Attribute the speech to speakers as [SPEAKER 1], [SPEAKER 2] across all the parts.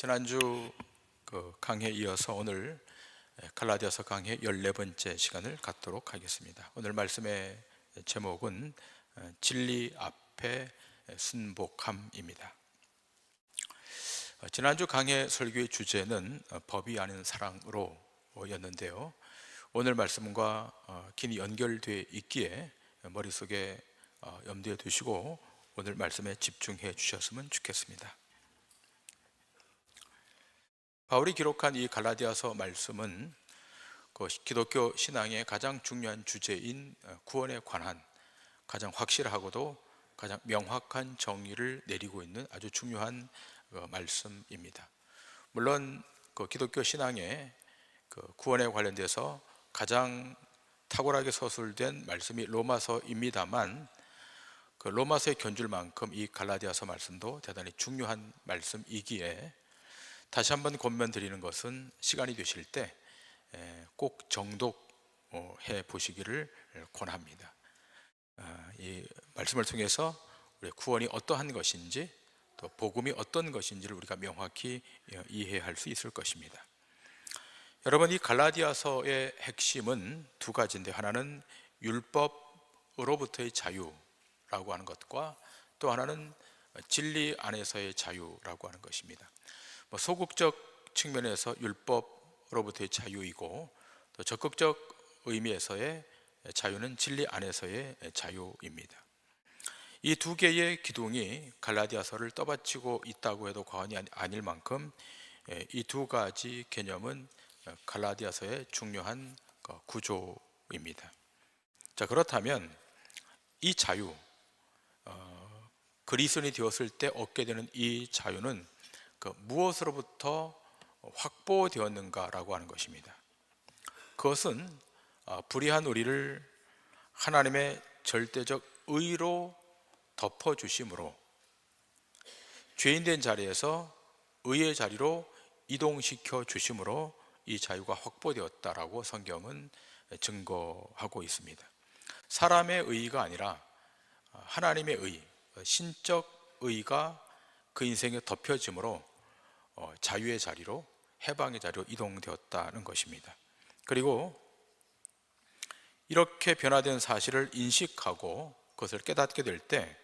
[SPEAKER 1] 지난주 강해에 이어서 오늘 갈라디아서 강해 14번째 시간을 갖도록 하겠습니다. 오늘 말씀의 제목은 진리 앞에 순복함입니다. 지난주 강해 설교의 주제는 법이 아닌 사랑으로 였는데요, 오늘 말씀과 긴히 연결되어 있기에 머릿속에 염두에 두시고 오늘 말씀에 집중해 주셨으면 좋겠습니다. 바울이 기록한 이 갈라디아서 말씀은 기독교 신앙의 가장 중요한 주제인 구원에 관한 가장 확실하고도 가장 명확한 정의를 내리고 있는 아주 중요한 말씀입니다. 물론 기독교 신앙의 구원에 관련돼서 가장 탁월하게 서술된 말씀이 로마서입니다만, 로마서의 견줄만큼 이 갈라디아서 말씀도 대단히 중요한 말씀이기에 다시 한번 권면드리는 것은 시간이 되실 때 꼭 정독해 보시기를 권합니다. 이 말씀을 통해서 우리의 구원이 어떠한 것인지, 또 복음이 어떤 것인지를 우리가 명확히 이해할 수 있을 것입니다. 여러분, 이 갈라디아서의 핵심은 두 가지인데, 하나는 율법으로부터의 자유라고 하는 것과 또 하나는 진리 안에서의 자유라고 하는 것입니다. 소극적 측면에서 율법으로부터의 자유이고, 또 적극적 의미에서의 자유는 진리 안에서의 자유입니다. 이 두 개의 기둥이 갈라디아서를 떠받치고 있다고 해도 과언이 아닐 만큼 이 두 가지 개념은 갈라디아서의 중요한 구조입니다. 자, 그렇다면 이 자유, 그리스도인이 되었을 때 얻게 되는 이 자유는 무엇으로부터 확보되었는가라고 하는 것입니다. 그것은 불의한 우리를 하나님의 절대적 의로 덮어주심으로 죄인된 자리에서 의의 자리로 이동시켜 주심으로 이 자유가 확보되었다라고 성경은 증거하고 있습니다. 사람의 의가 아니라 하나님의 의, 신적 의가 그 인생에 덮여짐으로 자유의 자리로, 해방의 자리로 이동되었다는 것입니다. 그리고 이렇게 변화된 사실을 인식하고 그것을 깨닫게 될 때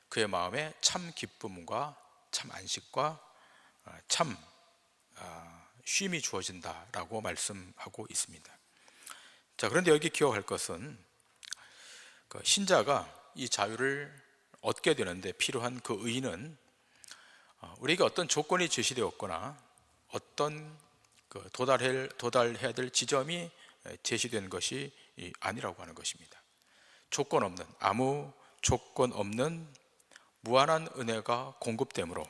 [SPEAKER 1] 그의 마음에 참 기쁨과 참 안식과 참 쉼이 주어진다라고 말씀하고 있습니다. 자, 그런데 여기 기억할 것은 신자가 이 자유를 얻게 되는데 필요한 그 의는 우리에게 어떤 조건이 제시되었거나 어떤 도달해야 될 지점이 제시된 것이 아니라고 하는 것입니다. 조건 없는, 아무 조건 없는 무한한 은혜가 공급되므로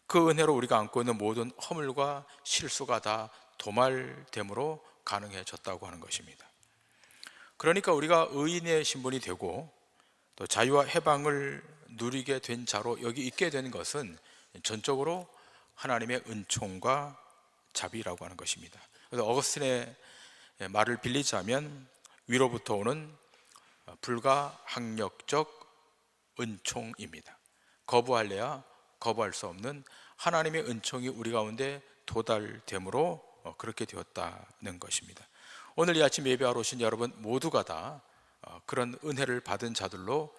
[SPEAKER 1] 그 은혜로 우리가 안고 있는 모든 허물과 실수가 다 도말됨으로 가능해졌다고 하는 것입니다. 그러니까 우리가 의인의 신분이 되고 또 자유와 해방을 누리게 된 자로 여기 있게 된 것은 전적으로 하나님의 은총과 자비라고 하는 것입니다. 그래서 어거스틴의 말을 빌리자면 위로부터 오는 불가항력적 은총입니다. 거부할래야 거부할 수 없는 하나님의 은총이 우리 가운데 도달됨으로 그렇게 되었다는 것입니다. 오늘 이 아침 예배하러 오신 여러분 모두가 다 그런 은혜를 받은 자들로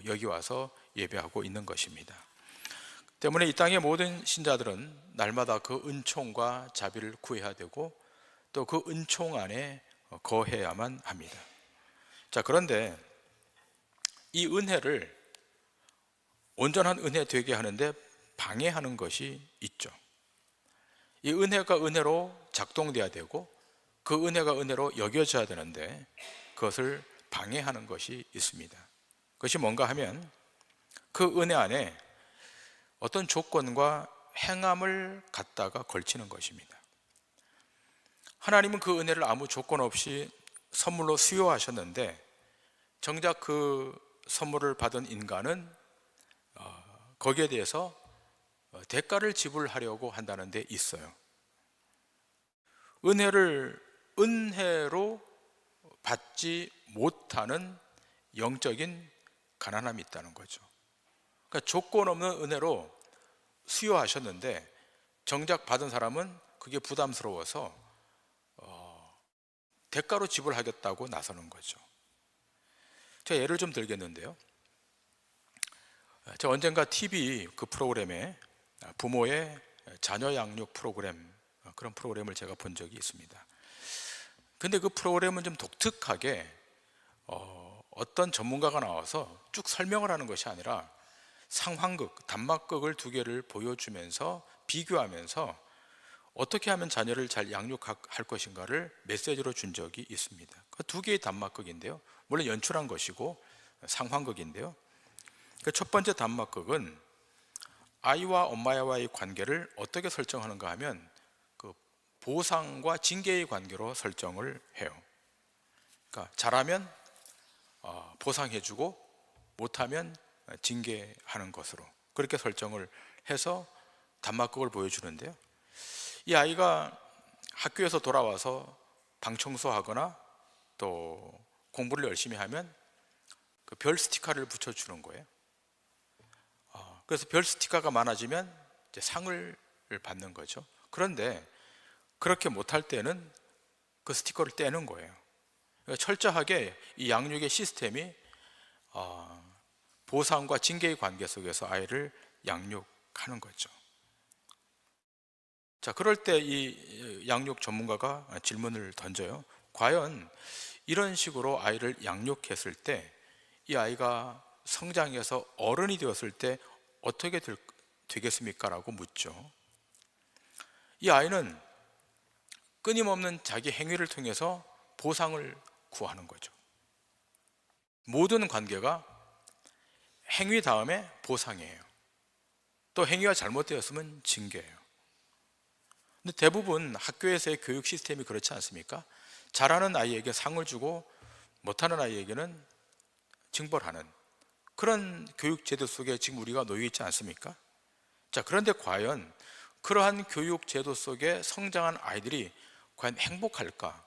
[SPEAKER 1] 여기 와서 예배하고 있는 것입니다. 때문에 이 땅의 모든 신자들은 날마다 그 은총과 자비를 구해야 되고 또 그 은총 안에 거해야만 합니다. 자, 그런데 이 은혜를 온전한 은혜 되게 하는데 방해하는 것이 있죠. 이 은혜가 은혜로 작동돼야 되고 그 은혜가 은혜로 여겨져야 되는데 그것을 방해하는 것이 있습니다. 그것이 뭔가 하면 그 은혜 안에 어떤 조건과 행함을 갖다가 걸치는 것입니다. 하나님은 그 은혜를 아무 조건 없이 선물로 수여하셨는데 정작 그 선물을 받은 인간은 거기에 대해서 대가를 지불하려고 한다는 데 있어요. 은혜를 은혜로 받지 못하는 영적인 가난함이 있다는 거죠. 그러니까 조건 없는 은혜로 수여하셨는데 정작 받은 사람은 그게 부담스러워서 대가로 지불하겠다고 나서는 거죠. 제가 예를 좀 들겠는데요. 제가 언젠가 TV 그 프로그램에 부모의 자녀 양육 프로그램, 그런 프로그램을 제가 본 적이 있습니다. 근데 그 프로그램은 좀 독특하게 어떤 전문가가 나와서 쭉 설명을 하는 것이 아니라 상황극, 단막극을 두 개를 보여주면서 비교하면서 어떻게 하면 자녀를 잘 양육할 것인가를 메시지로 준 적이 있습니다. 그 두 개의 단막극인데요, 물론 연출한 것이고 상황극인데요, 그 첫 번째 단막극은 아이와 엄마와의 관계를 어떻게 설정하는가 하면 그 보상과 징계의 관계로 설정을 해요. 그러니까 잘하면 보상해주고 못하면 징계하는 것으로 그렇게 설정을 해서 단막극을 보여주는데요, 이 아이가 학교에서 돌아와서 방 청소하거나 또 공부를 열심히 하면 그 별 스티커를 붙여주는 거예요. 그래서 별 스티커가 많아지면 이제 상을 받는 거죠. 그런데 그렇게 못할 때는 그 스티커를 떼는 거예요. 그러니까 철저하게 이 양육의 시스템이 보상과 징계의 관계 속에서 아이를 양육하는 거죠. 자, 그럴 때 이 양육 전문가가 질문을 던져요. 과연 이런 식으로 아이를 양육했을 때 이 아이가 성장해서 어른이 되었을 때 어떻게 되겠습니까? 라고 묻죠. 이 아이는 끊임없는 자기 행위를 통해서 보상을 구하는 거죠. 모든 관계가 행위 다음에 보상이에요. 또 행위가 잘못되었으면 징계예요. 근데 대부분 학교에서의 교육 시스템이 그렇지 않습니까? 잘하는 아이에게 상을 주고 못하는 아이에게는 징벌하는 그런 교육 제도 속에 지금 우리가 놓여 있지 않습니까? 자, 그런데 과연 그러한 교육 제도 속에 성장한 아이들이 과연 행복할까?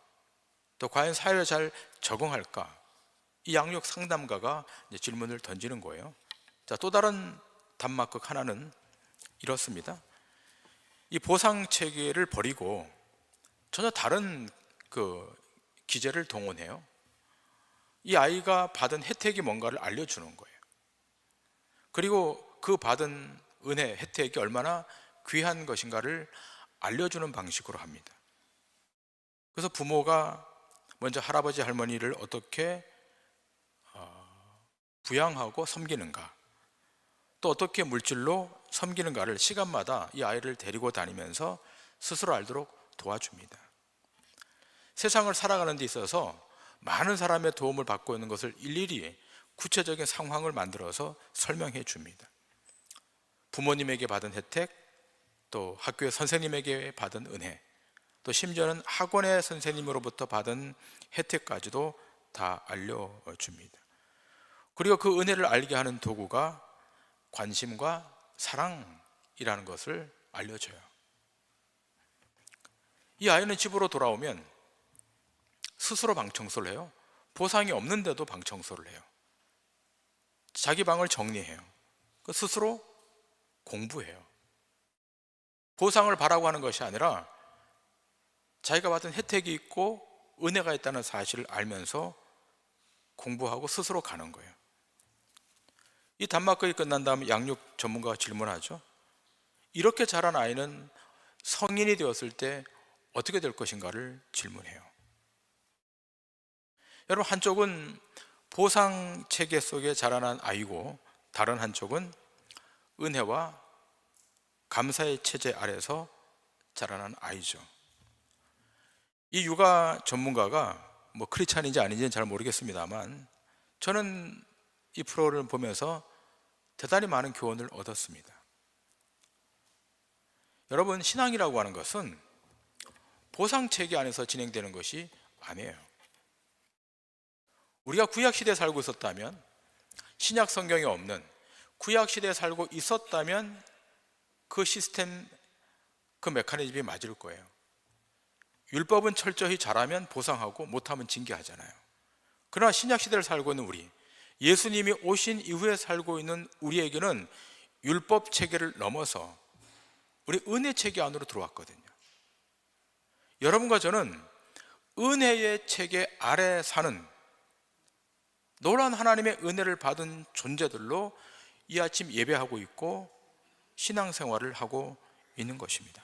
[SPEAKER 1] 또 과연 사회에 잘 적응할까? 이 양육 상담가가 이제 질문을 던지는 거예요. 자, 또 다른 단막극 하나는 이렇습니다. 이 보상 체계를 버리고 전혀 다른 그 기제를 동원해요. 이 아이가 받은 혜택이 뭔가를 알려주는 거예요. 그리고 그 받은 은혜, 혜택이 얼마나 귀한 것인가를 알려주는 방식으로 합니다. 그래서 부모가 먼저 할아버지 할머니를 어떻게 부양하고 섬기는가, 또 어떻게 물질로 섬기는가를 시간마다 이 아이를 데리고 다니면서 스스로 알도록 도와줍니다. 세상을 살아가는 데 있어서 많은 사람의 도움을 받고 있는 것을 일일이 구체적인 상황을 만들어서 설명해 줍니다. 부모님에게 받은 혜택, 또 학교의 선생님에게 받은 은혜, 또 심지어는 학원의 선생님으로부터 받은 혜택까지도 다 알려줍니다. 그리고 그 은혜를 알게 하는 도구가 관심과 사랑이라는 것을 알려줘요. 이 아이는 집으로 돌아오면 스스로 방 청소를 해요. 보상이 없는데도 방 청소를 해요. 자기 방을 정리해요. 스스로 공부해요. 보상을 바라고 하는 것이 아니라 자기가 받은 혜택이 있고 은혜가 있다는 사실을 알면서 공부하고 스스로 가는 거예요. 이 단막극이 끝난 다음 양육 전문가가 질문하죠. 이렇게 자란 아이는 성인이 되었을 때 어떻게 될 것인가를 질문해요. 여러분, 한쪽은 보상 체계 속에 자라난 아이고 다른 한쪽은 은혜와 감사의 체제 아래서 자라난 아이죠. 이 육아 전문가가 뭐 크리스찬인지 아닌지는 잘 모르겠습니다만 저는 이 프로를 보면서 대단히 많은 교훈을 얻었습니다. 여러분, 신앙이라고 하는 것은 보상 체계 안에서 진행되는 것이 아니에요. 우리가 구약시대에 살고 있었다면, 신약 성경에 없는 구약시대에 살고 있었다면 그 시스템, 그 메커니즘이 맞을 거예요. 율법은 철저히 잘하면 보상하고 못하면 징계하잖아요. 그러나 신약시대를 살고 있는 우리, 예수님이 오신 이후에 살고 있는 우리에게는 율법 체계를 넘어서 우리 은혜 체계 안으로 들어왔거든요. 여러분과 저는 은혜의 체계 아래 사는 놀라운 하나님의 은혜를 받은 존재들로 이 아침 예배하고 있고 신앙생활을 하고 있는 것입니다.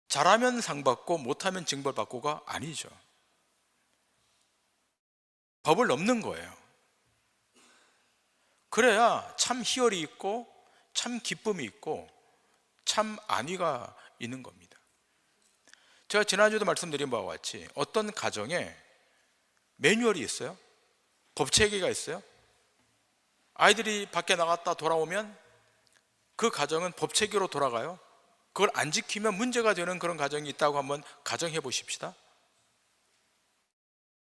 [SPEAKER 1] 잘하면 상 받고 못하면 징벌 받고가 아니죠. 법을 넘는 거예요. 그래야 참 희열이 있고 참 기쁨이 있고 참 안위가 있는 겁니다. 제가 지난주에도 말씀드린 바와 같이 어떤 가정에 매뉴얼이 있어요. 법체계가 있어요. 아이들이 밖에 나갔다 돌아오면 그 가정은 법체계로 돌아가요. 그걸 안 지키면 문제가 되는 그런 가정이 있다고 한번 가정해 보십시다.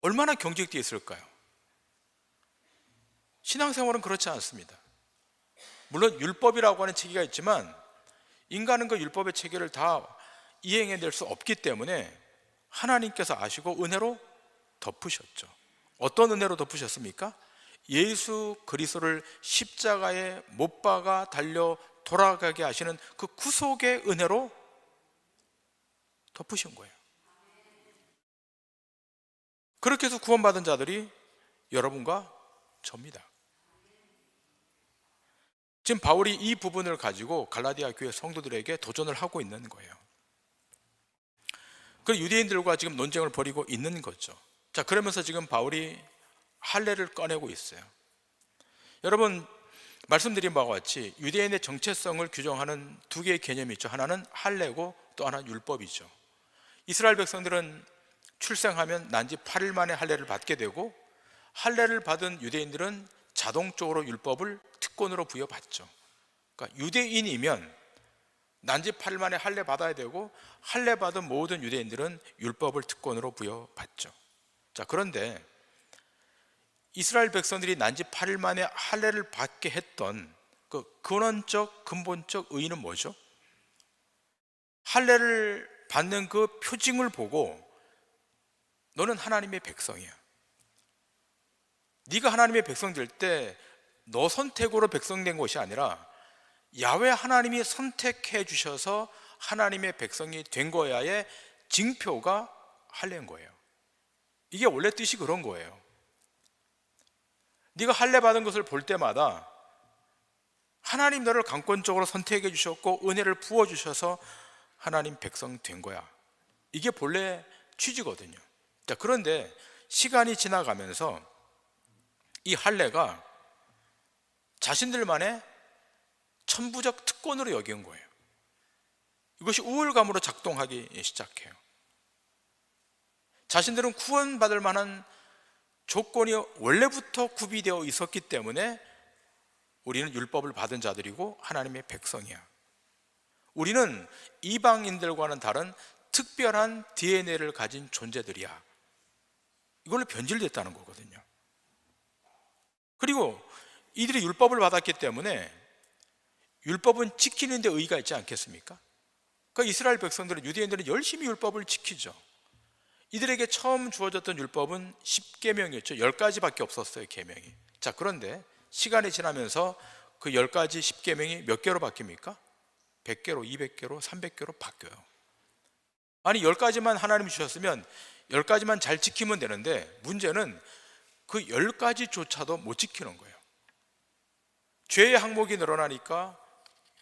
[SPEAKER 1] 얼마나 경직되어 있을까요? 신앙생활은 그렇지 않습니다. 물론 율법이라고 하는 체계가 있지만 인간은 그 율법의 체계를 다 이행해낼 수 없기 때문에 하나님께서 아시고 은혜로 덮으셨죠. 어떤 은혜로 덮으셨습니까? 예수 그리스도를 십자가에 못 박아 달려 돌아가게 하시는 그 구속의 은혜로 덮으신 거예요. 그렇게 해서 구원받은 자들이 여러분과 저입니다. 지금 바울이 이 부분을 가지고 갈라디아 교회 성도들에게 도전을 하고 있는 거예요. 그 유대인들과 지금 논쟁을 벌이고 있는 거죠. 자, 그러면서 지금 바울이 할례를 꺼내고 있어요. 여러분, 말씀드린 바와 같이 유대인의 정체성을 규정하는 두 개의 개념이 있죠. 하나는 할례고 또 하나는 율법이죠. 이스라엘 백성들은 출생하면 난지 8일 만에 할례를 받게 되고, 할례를 받은 유대인들은 자동적으로 율법을 특권으로 부여받죠. 그러니까 유대인이면 난지 8일 만에 할례 받아야 되고, 할례 받은 모든 유대인들은 율법을 특권으로 부여받죠. 자, 그런데 이스라엘 백성들이 난지 8일 만에 할례를 받게 했던 그 근원적 근본적 의의는 뭐죠? 할례를 받는 그 표징을 보고 너는 하나님의 백성이야. 네가 하나님의 백성 될 때 너 선택으로 백성된 것이 아니라 야훼 하나님이 선택해 주셔서 하나님의 백성이 된 거야의 징표가 할례인 거예요. 이게 원래 뜻이 그런 거예요. 네가 할례 받은 것을 볼 때마다 하나님 너를 강권적으로 선택해 주셨고 은혜를 부어 주셔서 하나님 백성 된 거야. 이게 본래 취지거든요. 자, 그런데 시간이 지나가면서 이 할례가 자신들만의 천부적 특권으로 여긴 거예요. 이것이 우월감으로 작동하기 시작해요. 자신들은 구원받을 만한 조건이 원래부터 구비되어 있었기 때문에 우리는 율법을 받은 자들이고 하나님의 백성이야. 우리는 이방인들과는 다른 특별한 DNA를 가진 존재들이야. 이걸로 변질됐다는 거거든요. 그리고 이들이 율법을 받았기 때문에 율법은 지키는 데 의의가 있지 않겠습니까? 그러니까 이스라엘 백성들은, 유대인들은 열심히 율법을 지키죠. 이들에게 처음 주어졌던 율법은 10계명이었죠. 10가지밖에 없었어요, 계명이. 자, 그런데 시간이 지나면서 그 10가지 10계명이 몇 개로 바뀝니까? 100개로, 200개로, 300개로 바뀌어요. 아니, 10가지만 하나님이 주셨으면 10가지만 잘 지키면 되는데 문제는 그 10가지조차도 못 지키는 거예요. 죄의 항목이 늘어나니까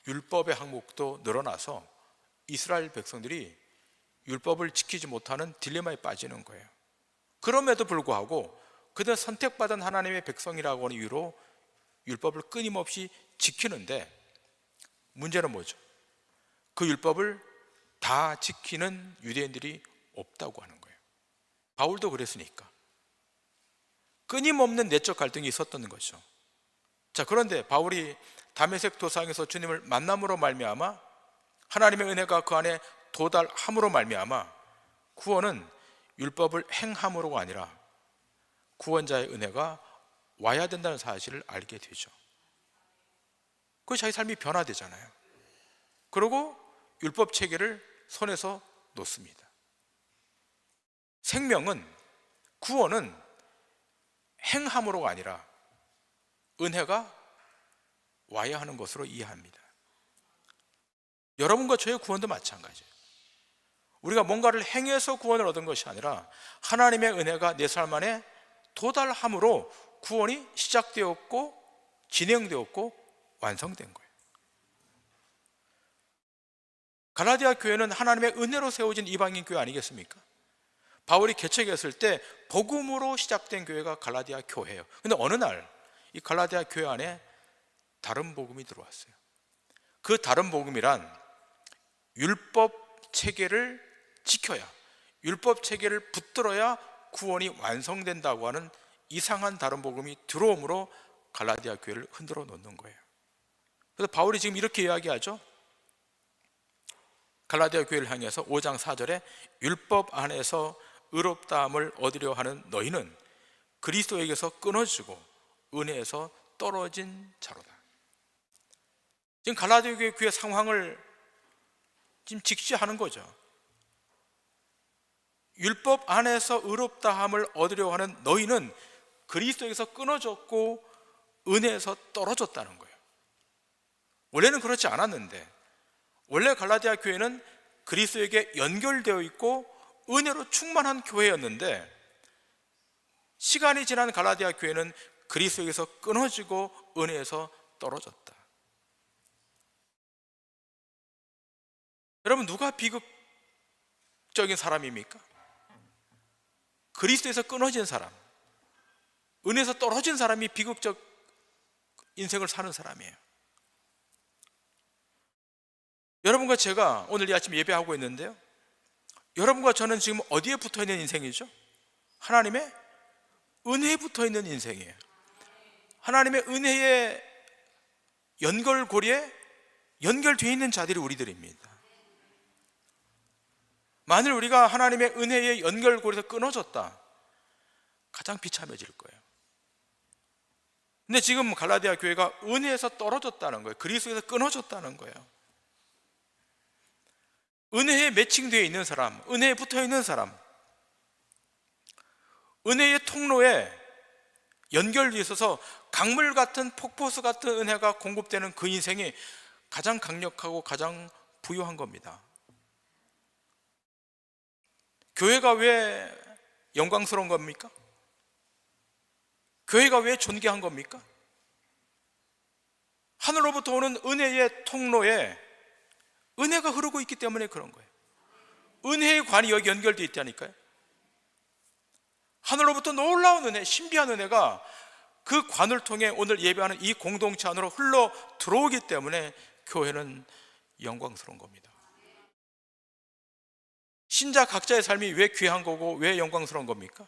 [SPEAKER 1] 율법의 항목도 늘어나서 이스라엘 백성들이 율법을 지키지 못하는 딜레마에 빠지는 거예요. 그럼에도 불구하고 그들은 선택받은 하나님의 백성이라고 하는 이유로 율법을 끊임없이 지키는데 문제는 뭐죠? 그 율법을 다 지키는 유대인들이 없다고 하는 거예요. 바울도 그랬으니까. 끊임없는 내적 갈등이 있었던 거죠. 자, 그런데 바울이 다메섹 도상에서 주님을 만남으로 말미암아 하나님의 은혜가 그 안에 도달함으로 말미암아 구원은 율법을 행함으로가 아니라 구원자의 은혜가 와야 된다는 사실을 알게 되죠. 그 자기 삶이 변화되잖아요. 그리고 율법 체계를 손에서 놓습니다. 생명은, 구원은 행함으로가 아니라 은혜가 와야 하는 것으로 이해합니다. 여러분과 저의 구원도 마찬가지예요. 우리가 뭔가를 행해서 구원을 얻은 것이 아니라 하나님의 은혜가 내 삶 안에 도달함으로 구원이 시작되었고 진행되었고 완성된 거예요. 갈라디아 교회는 하나님의 은혜로 세워진 이방인 교회 아니겠습니까? 바울이 개척했을 때 복음으로 시작된 교회가 갈라디아 교회예요. 그런데 어느 날 이 갈라디아 교회 안에 다른 복음이 들어왔어요. 그 다른 복음이란 율법 체계를 지켜야, 율법 체계를 붙들어야 구원이 완성된다고 하는 이상한 다른 복음이 들어옴으로 갈라디아 교회를 흔들어 놓는 거예요. 그래서 바울이 지금 이렇게 이야기하죠. 갈라디아 교회를 향해서 5장 4절에 율법 안에서 의롭다함을 얻으려 하는 너희는 그리스도에게서 끊어지고 은혜에서 떨어진 자로다. 지금 갈라디아 교회 상황을 지금 직시하는 거죠. 율법 안에서 의롭다함을 얻으려 하는 너희는 그리스도에게서 끊어졌고 은혜에서 떨어졌다는 거예요. 원래는 그렇지 않았는데, 원래 갈라디아 교회는 그리스도에게 연결되어 있고 은혜로 충만한 교회였는데, 시간이 지난 갈라디아 교회는 그리스도에게서 끊어지고 은혜에서 떨어졌다. 여러분, 누가 비극적인 사람입니까? 그리스도에서 끊어진 사람, 은혜에서 떨어진 사람이 비극적 인생을 사는 사람이에요. 여러분과 제가 오늘 이 아침 예배하고 있는데요, 여러분과 저는 지금 어디에 붙어 있는 인생이죠? 하나님의 은혜에 붙어 있는 인생이에요. 하나님의 은혜의 연결고리에 연결되어 있는 자들이 우리들입니다. 만일 우리가 하나님의 은혜의 연결고리에서 끊어졌다, 가장 비참해질 거예요. 근데 지금 갈라디아 교회가 은혜에서 떨어졌다는 거예요. 그리스도에서 끊어졌다는 거예요. 은혜에 매칭되어 있는 사람, 은혜에 붙어 있는 사람, 은혜의 통로에 연결되어 있어서 강물 같은, 폭포수 같은 은혜가 공급되는 그 인생이 가장 강력하고 가장 부유한 겁니다. 교회가 왜 영광스러운 겁니까? 교회가 왜 존귀한 겁니까? 하늘로부터 오는 은혜의 통로에 은혜가 흐르고 있기 때문에 그런 거예요. 은혜의 관이 여기 연결되어 있다니까요. 하늘로부터 놀라운 은혜, 신비한 은혜가 그 관을 통해 오늘 예배하는 이 공동체 안으로 흘러 들어오기 때문에 교회는 영광스러운 겁니다. 신자 각자의 삶이 왜 귀한 거고 왜 영광스러운 겁니까?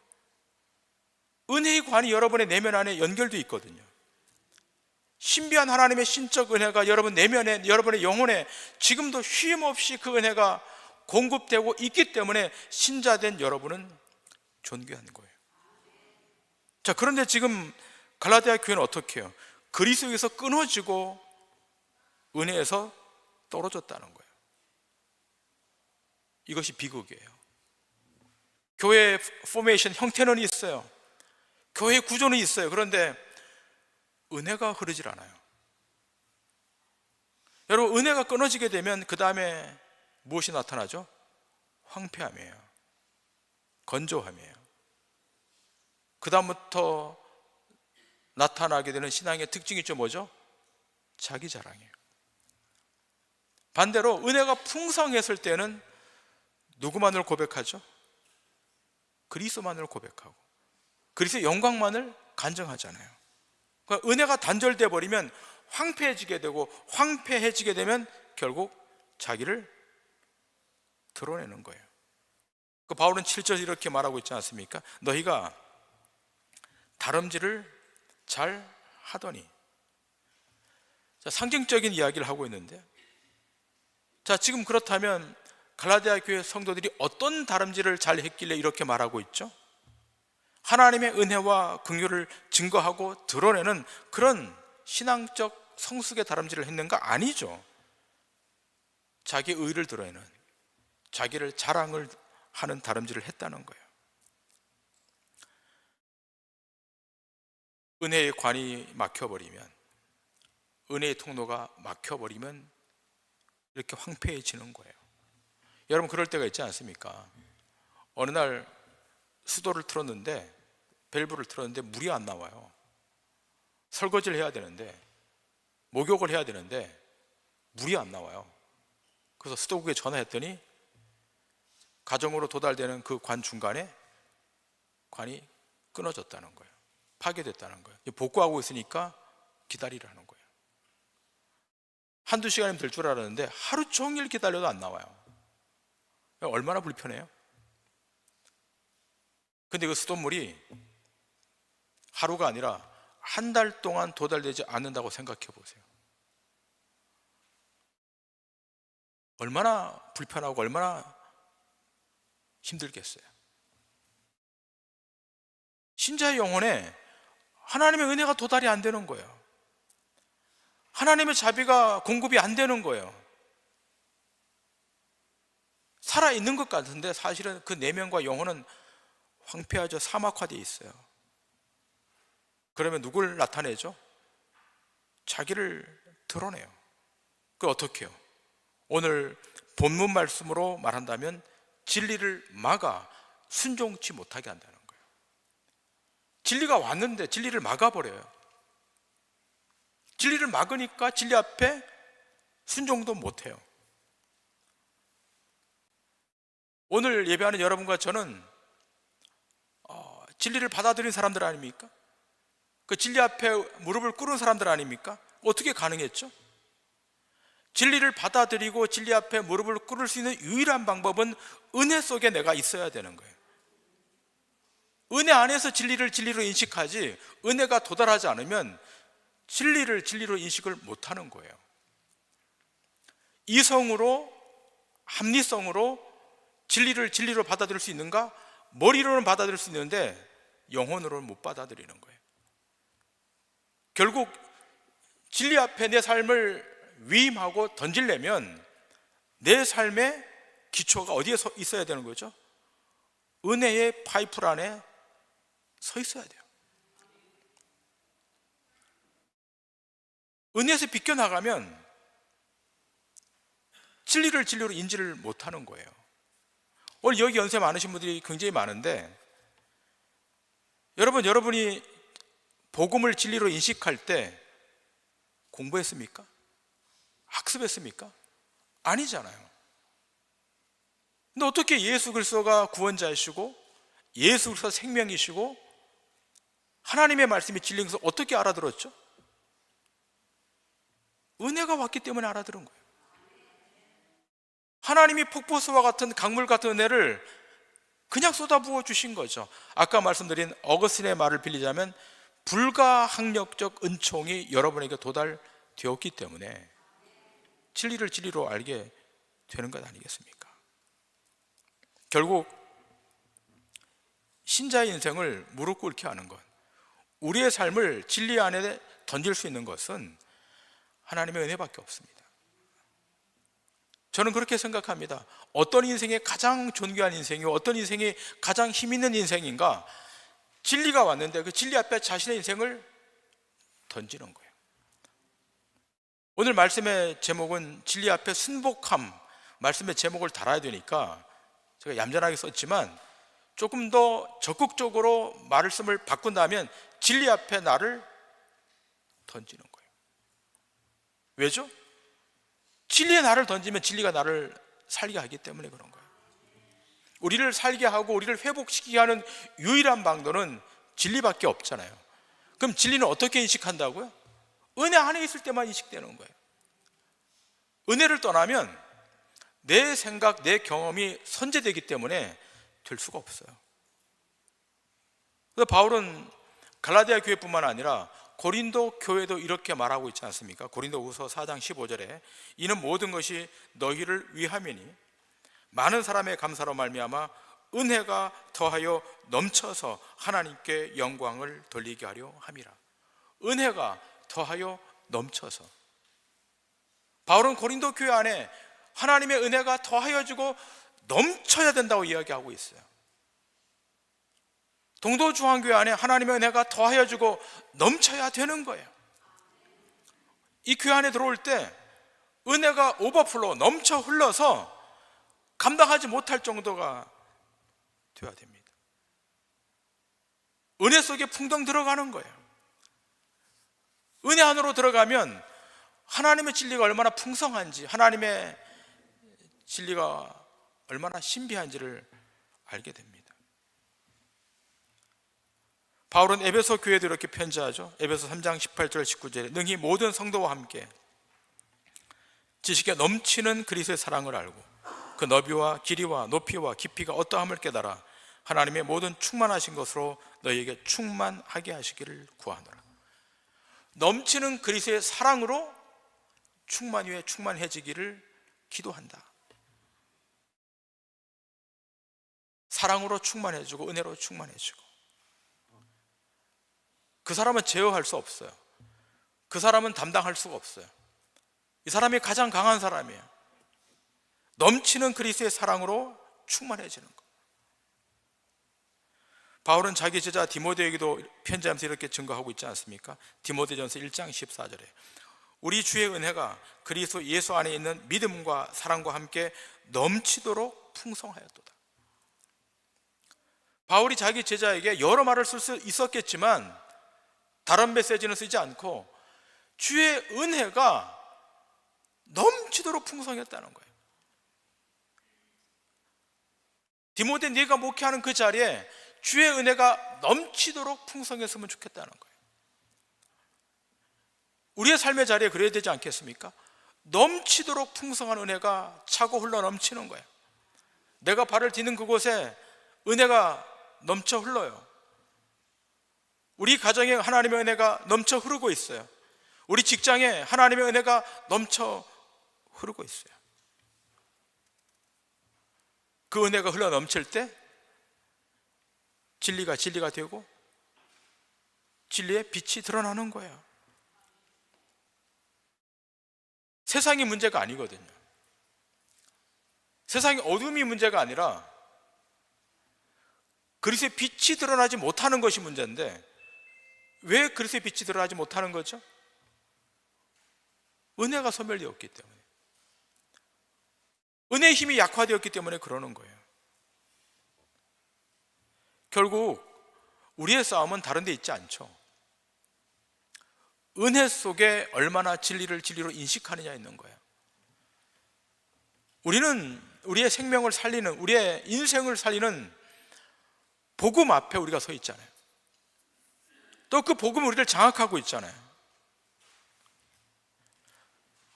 [SPEAKER 1] 은혜의 관이 여러분의 내면 안에 연결되어 있거든요. 신비한 하나님의 신적 은혜가 여러분 내면에, 여러분의 영혼에 지금도 쉼없이 그 은혜가 공급되고 있기 때문에 신자된 여러분은 존귀한 거예요. 자, 그런데 지금 갈라디아 교회는 어떻게 해요? 그리스도에서 끊어지고 은혜에서 떨어졌다는 거예요. 이것이 비극이에요. 교회 포메이션 형태는 있어요. 교회 구조는 있어요. 그런데 은혜가 흐르질 않아요. 여러분, 은혜가 끊어지게 되면 그 다음에 무엇이 나타나죠? 황폐함이에요. 건조함이에요. 그 다음부터 나타나게 되는 신앙의 특징이 좀 뭐죠? 자기 자랑이에요. 반대로 은혜가 풍성했을 때는 누구만을 고백하죠? 그리스도만을 고백하고 그리스도의 영광만을 간증하잖아요. 그러니까 은혜가 단절돼 버리면 황폐해지게 되고, 황폐해지게 되면 결국 자기를 드러내는 거예요. 그 바울은 7절 이렇게 말하고 있지 않습니까? 너희가 다름질을 잘 하더니. 자, 상징적인 이야기를 하고 있는데, 자, 지금 그렇다면 갈라디아 교회 성도들이 어떤 다름질을 잘 했길래 이렇게 말하고 있죠? 하나님의 은혜와 긍휼을 증거하고 드러내는 그런 신앙적 성숙의 다름질을 했는가? 아니죠. 자기 의를 드러내는, 자기를 자랑을 하는 다름질을 했다는 거예요. 은혜의 관이 막혀버리면 은혜의 통로가 막혀버리면 이렇게 황폐해지는 거예요. 여러분, 그럴 때가 있지 않습니까? 어느 날 수도를 틀었는데, 밸브를 틀었는데 물이 안 나와요. 설거지를 해야 되는데, 목욕을 해야 되는데 물이 안 나와요. 그래서 수도국에 전화했더니 가정으로 도달되는 그 관 중간에 관이 끊어졌다는 거예요. 파괴됐다는 거예요. 복구하고 있으니까 기다리라는 거예요. 한두 시간이면 될 줄 알았는데 하루 종일 기다려도 안 나와요. 얼마나 불편해요. 근데 그 수돗물이 하루가 아니라 한 달 동안 도달되지 않는다고 생각해 보세요. 얼마나 불편하고 얼마나 힘들겠어요. 신자의 영혼에 하나님의 은혜가 도달이 안 되는 거예요. 하나님의 자비가 공급이 안 되는 거예요. 살아있는 것 같은데 사실은 그 내면과 영혼은 황폐하죠. 사막화되어 있어요. 그러면 누굴 나타내죠? 자기를 드러내요. 그걸 어떻게 해요? 오늘 본문 말씀으로 말한다면 진리를 막아 순종치 못하게 한다는 거예요. 진리가 왔는데 진리를 막아버려요. 진리를 막으니까 진리 앞에 순종도 못해요. 오늘 예배하는 여러분과 저는 진리를 받아들인 사람들 아닙니까? 그 진리 앞에 무릎을 꿇은 사람들 아닙니까? 어떻게 가능했죠? 진리를 받아들이고 진리 앞에 무릎을 꿇을 수 있는 유일한 방법은 은혜 속에 내가 있어야 되는 거예요. 은혜 안에서 진리를 진리로 인식하지, 은혜가 도달하지 않으면 진리를 진리로 인식을 못하는 거예요. 이성으로, 합리성으로 진리를 진리로 받아들일 수 있는가? 머리로는 받아들일 수 있는데 영혼으로는 못 받아들이는 거예요. 결국 진리 앞에 내 삶을 위임하고 던지려면 내 삶의 기초가 어디에 있어야 되는 거죠? 은혜의 파이프 안에 서 있어야 돼요. 은혜에서 비껴나가면 진리를 진리로 인지를 못하는 거예요. 오늘 여기 연세 많으신 분들이 굉장히 많은데, 여러분이 복음을 진리로 인식할 때 공부했습니까? 학습했습니까? 아니잖아요. 근데 어떻게 예수 그리스도가 구원자이시고 예수 그리스도가 생명이시고 하나님의 말씀이 진리인 것을 어떻게 알아들었죠? 은혜가 왔기 때문에 알아들은 거예요. 하나님이 폭포수와 같은 강물 같은 은혜를 그냥 쏟아부어 주신 거죠. 아까 말씀드린 어거스틴의 말을 빌리자면 불가항력적 은총이 여러분에게 도달되었기 때문에 진리를 진리로 알게 되는 것 아니겠습니까? 결국 신자의 인생을 무릎 꿇게 하는 것, 우리의 삶을 진리 안에 던질 수 있는 것은 하나님의 은혜밖에 없습니다. 저는 그렇게 생각합니다. 어떤 인생이 가장 존귀한 인생이고 어떤 인생이 가장 힘 있는 인생인가? 진리가 왔는데 그 진리 앞에 자신의 인생을 던지는 거예요. 오늘 말씀의 제목은 진리 앞에 순복함, 말씀의 제목을 달아야 되니까 제가 얌전하게 썼지만 조금 더 적극적으로 말씀을 바꾼다면 진리 앞에 나를 던지는 거예요. 왜죠? 진리에 나를 던지면 진리가 나를 살게 하기 때문에 그런 거예요. 우리를 살게 하고 우리를 회복시키게 하는 유일한 방도는 진리밖에 없잖아요. 그럼 진리는 어떻게 인식한다고요? 은혜 안에 있을 때만 인식되는 거예요. 은혜를 떠나면 내 생각, 내 경험이 선제되기 때문에 될 수가 없어요. 그래서 바울은 갈라디아 교회뿐만 아니라 고린도 교회도 이렇게 말하고 있지 않습니까? 고린도후서 4장 15절에 이는 모든 것이 너희를 위함이니 많은 사람의 감사로 말미암아 은혜가 더하여 넘쳐서 하나님께 영광을 돌리게 하려 함이라. 은혜가 더하여 넘쳐서, 바울은 고린도 교회 안에 하나님의 은혜가 더하여지고 넘쳐야 된다고 이야기하고 있어요. 동도중앙교회 안에 하나님의 은혜가 더하여지고 넘쳐야 되는 거예요. 이 교회 안에 들어올 때 은혜가 오버플로우, 넘쳐 흘러서 감당하지 못할 정도가 되어야 됩니다. 은혜 속에 풍덩 들어가는 거예요. 은혜 안으로 들어가면 하나님의 진리가 얼마나 풍성한지, 하나님의 진리가 얼마나 신비한지를 알게 됩니다. 바울은 에베소 교회도 이렇게 편지하죠. 에베소 3장 18절 19절에 능히 모든 성도와 함께 지식에 넘치는 그리스도의 사랑을 알고 그 너비와 길이와 높이와 깊이가 어떠함을 깨달아 하나님의 모든 충만하신 것으로 너희에게 충만하게 하시기를 구하노라. 넘치는 그리스도의 사랑으로 충만 위에 충만해지기를 기도한다. 사랑으로 충만해지고 은혜로 충만해지고. 그 사람은 제어할 수 없어요. 그 사람은 담당할 수가 없어요. 이 사람이 가장 강한 사람이에요. 넘치는 그리스도의 사랑으로 충만해지는 것. 바울은 자기 제자 디모데에게도 편지하면서 이렇게 증거하고 있지 않습니까? 디모데전서 1장 14절에 우리 주의 은혜가 그리스도 예수 안에 있는 믿음과 사랑과 함께 넘치도록 풍성하였도다. 바울이 자기 제자에게 여러 말을 쓸 수 있었겠지만 다른 메시지는 쓰지 않고 주의 은혜가 넘치도록 풍성했다는 거예요. 디모데, 네가 목회하는 그 자리에 주의 은혜가 넘치도록 풍성했으면 좋겠다는 거예요. 우리의 삶의 자리에 그래야 되지 않겠습니까? 넘치도록 풍성한 은혜가 차고 흘러 넘치는 거예요. 내가 발을 디는 그곳에 은혜가 넘쳐 흘러요. 우리 가정에 하나님의 은혜가 넘쳐 흐르고 있어요. 우리 직장에 하나님의 은혜가 넘쳐 흐르고 있어요. 그 은혜가 흘러 넘칠 때 진리가 되고 진리의 빛이 드러나는 거예요. 세상이 문제가 아니거든요. 세상의 어둠이 문제가 아니라 그리스도의 빛이 드러나지 못하는 것이 문제인데, 왜 그리스도의 빛이 드러나지 못하는 거죠? 은혜가 소멸되었기 때문에, 은혜의 힘이 약화되었기 때문에 그러는 거예요. 결국 우리의 싸움은 다른 데 있지 않죠. 은혜 속에 얼마나 진리로 인식하느냐에 있는 거예요. 우리는 우리의 생명을 살리는, 우리의 인생을 살리는 복음 앞에 우리가 서 있잖아요. 또 그 복음이 우리를 장악하고 있잖아요.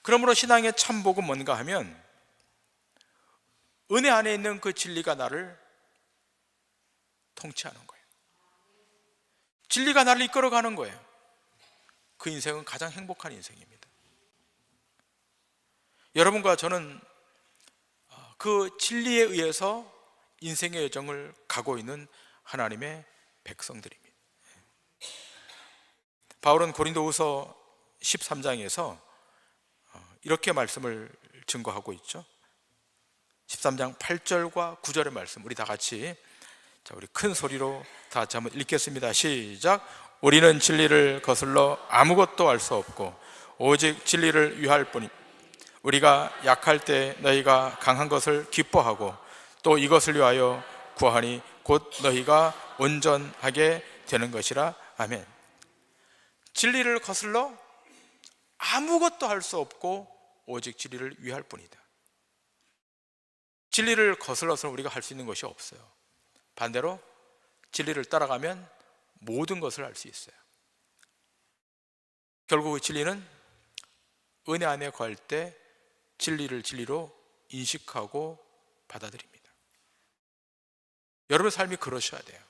[SPEAKER 1] 그러므로 신앙의 참 복음 뭔가 하면 은혜 안에 있는 그 진리가 나를 통치하는 거예요. 진리가 나를 이끌어가는 거예요. 그 인생은 가장 행복한 인생입니다. 여러분과 저는 그 진리에 의해서 인생의 여정을 가고 있는 하나님의 백성들입니다. 바울은 고린도후서 13장에서 이렇게 말씀을 증거하고 있죠. 13장 8절과 9절의 말씀, 우리 다 같이, 우리 큰 소리로 다 같이 한번 읽겠습니다. 시작. 우리는 진리를 거슬러 아무것도 알 수 없고 오직 진리를 위할 뿐이니 우리가 약할 때 너희가 강한 것을 기뻐하고 또 이것을 위하여 구하니 곧 너희가 온전하게 되는 것이라. 아멘. 진리를 거슬러 아무것도 할 수 없고 오직 진리를 위할 뿐이다. 진리를 거슬러서는 우리가 할 수 있는 것이 없어요. 반대로 진리를 따라가면 모든 것을 알 수 있어요. 결국 그 진리는 은혜 안에 거할 때 진리를 진리로 인식하고 받아들입니다. 여러분의 삶이 그러셔야 돼요.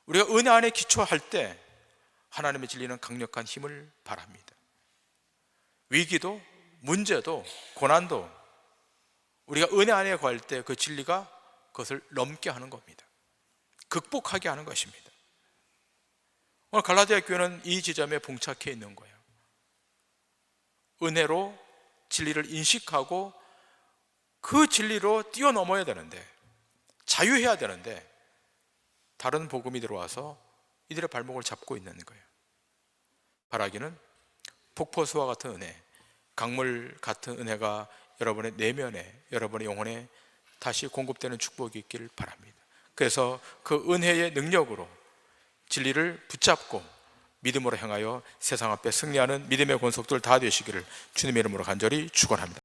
[SPEAKER 1] 우리가 은혜 안에 기초할 때 하나님의 진리는 강력한 힘을 발합니다. 위기도 문제도 고난도 우리가 은혜 안에 거할 때 그 진리가 그것을 넘게 하는 겁니다. 극복하게 하는 것입니다. 오늘 갈라디아 교회는 이 지점에 봉착해 있는 거예요. 은혜로 진리를 인식하고 그 진리로 뛰어넘어야 되는데, 자유해야 되는데 다른 복음이 들어와서 이들의 발목을 잡고 있는 거예요. 바라기는 폭포수와 같은 은혜, 강물 같은 은혜가 여러분의 내면에, 여러분의 영혼에 다시 공급되는 축복이 있길 바랍니다. 그래서 그 은혜의 능력으로 진리를 붙잡고 믿음으로 행하여 세상 앞에 승리하는 믿음의 권속들 다 되시기를 주님의 이름으로 간절히 축원합니다.